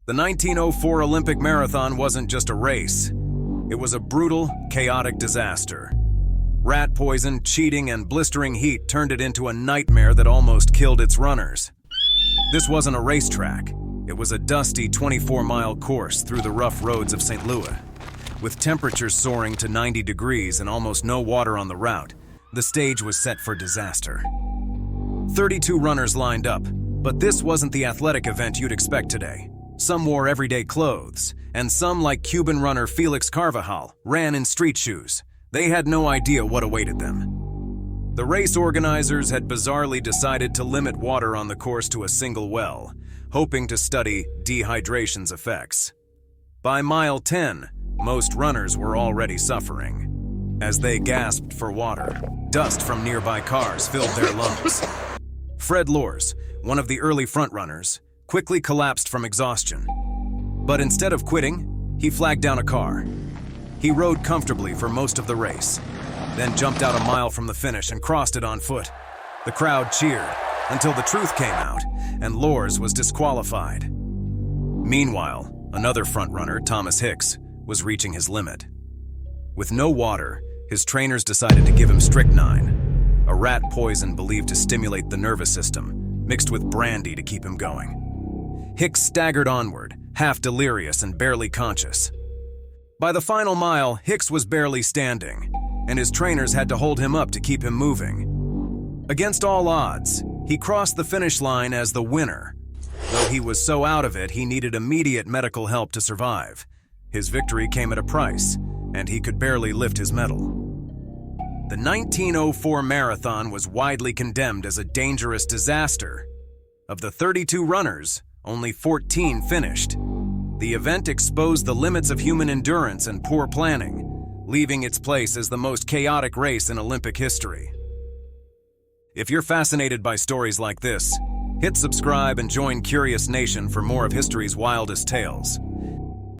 The 1904 Olympic Marathon wasn't just a race. It was a brutal, chaotic disaster. Rat poison, cheating, and blistering heat turned it into a nightmare that almost killed its runners. This wasn't a racetrack. It was a dusty 24-mile course through the rough roads of St. Louis. With temperatures soaring to 90 degrees and almost no water on the route, the stage was set for disaster. 32 runners lined up, but this wasn't the athletic event you'd expect today. Some wore everyday clothes, and some, like Cuban runner Felix Carvajal, ran in street shoes. They had no idea what awaited them. The race organizers had bizarrely decided to limit water on the course to a single well, hoping to study dehydration's effects. By mile 10, most runners were already suffering. As they gasped for water, dust from nearby cars filled their lungs. Fred Lors, one of the early frontrunners, quickly collapsed from exhaustion. But instead of quitting, he flagged down a car. He rode comfortably for most of the race, then jumped out a mile from the finish and crossed it on foot. The crowd cheered until the truth came out, and Lors was disqualified. Meanwhile, another frontrunner, Thomas Hicks, was reaching his limit. With no water, his trainers decided to give him strychnine, a rat poison believed to stimulate the nervous system, mixed with brandy to keep him going. Hicks staggered onward, half delirious and barely conscious. By the final mile, Hicks was barely standing, and his trainers had to hold him up to keep him moving. Against all odds, he crossed the finish line as the winner, though he was so out of it he needed immediate medical help to survive. His victory came at a price, and he could barely lift his medal. The 1904 marathon was widely condemned as a dangerous disaster. Of the 32 runners, only 14 finished. The event exposed the limits of human endurance and poor planning, leaving its place as the most chaotic race in Olympic history. If you're fascinated by stories like this, hit subscribe and join Curious Nation for more of history's wildest tales.